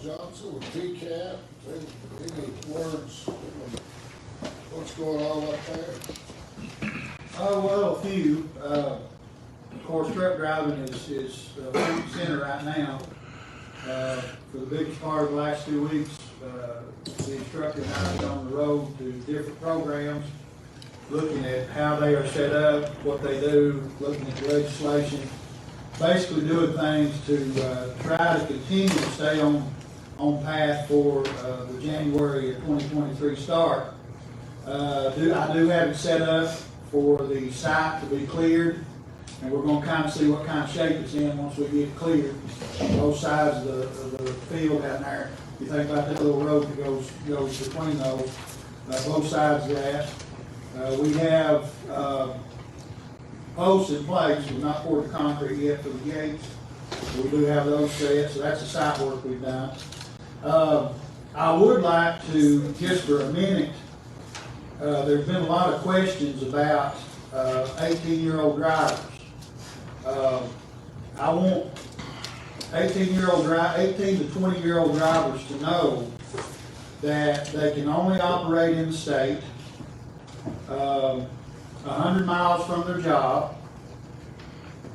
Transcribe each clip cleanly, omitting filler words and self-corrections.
Johnson with TCAP, any words, what's going on up there? Oh, well, a few. Of course, truck driving is front and center right now. For the biggest part of the last 2 weeks, the instructors have been on the road to different programs, looking at how they are set up, what they do, looking at the legislation, basically doing things to try to continue to stay on path for the January of 2023 start. I do have it set up for the site to be cleared, and we're going to kind of see what kind of shape it's in once we get it cleared. Both sides of the field down there. You think about that little road that goes between those, both sides of that. We have posts in place. We've not poured the concrete yet for the gates. We do have those set, so that's the site work we've done. I would like to, just for a minute, there's been a lot of questions about 18-year-old drivers. I want 18 to 20-year-old drivers to know that they can only operate in the state 100 miles from their job,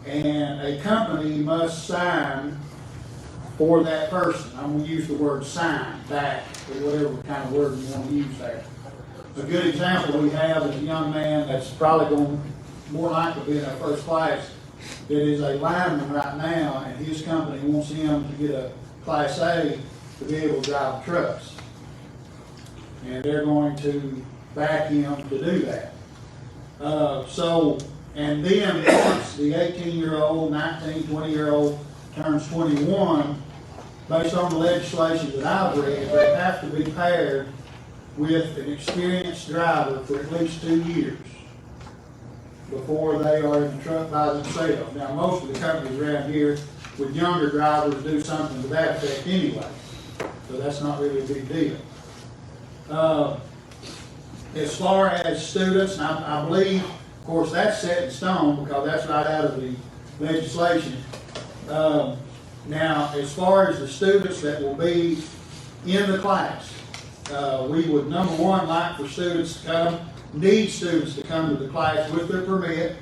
and a company must sign for that person. I'm going to use the word sign back, or whatever kind of word you want to use there. A good example we have is a young man that's probably going to more likely be in our first class that is a lineman right now, and his company wants him to get a Class A to be able to drive trucks. And they're going to back him to do that. And then once the 18-year-old, 19, 20-year-old turns 21, based on the legislation that I've read, they have to be paired with an experienced driver for at least 2 years before they are in the truck by themselves. Now, most of the companies around here with younger drivers do something to that effect anyway, so that's not really a big deal. As far as students, and I believe, of course, that's set in stone because that's right out of the legislation. Now, as far as the students that will be in the class, we would, number one, like for students to need students to come to the class with their permit,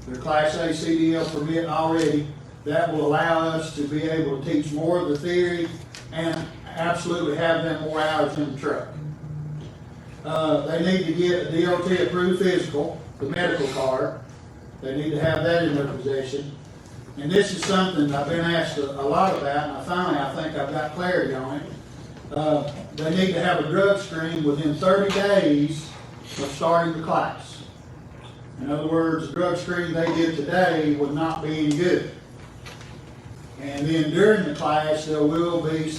their Class A CDL permit already. That will allow us to be able to teach more of the theory and absolutely have them more hours in the truck. They need to get a DOT approved physical, the medical card. They need to have that in their possession. And this is something I've been asked a lot about, and I think I've got clarity on it. They need to have a drug screen within 30 days of starting the class. In other words, the drug screen they did today would not be any good. And then during the class, there will be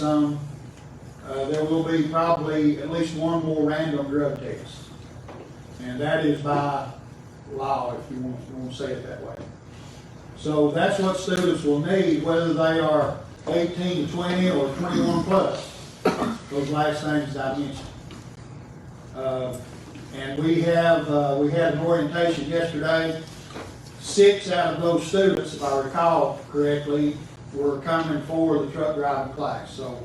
probably at least one more random drug test. And that is by law, if you want to say it that way. So that's what students will need, whether they are 18 to 20 or 21 plus. Those last things that I mentioned. And we had an orientation yesterday. 6 out of those students, if I recall correctly, were coming for the truck driving class. So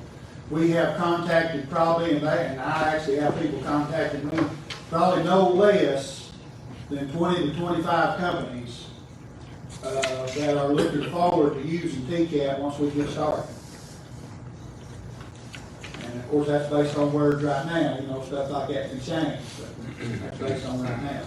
we have contacted probably, and I actually have people contacting me, probably no less than 20 to 25 companies that are looking forward to using TCAP once we get started. And of course, that's based on words right now. Stuff like that can change, but that's based on right now.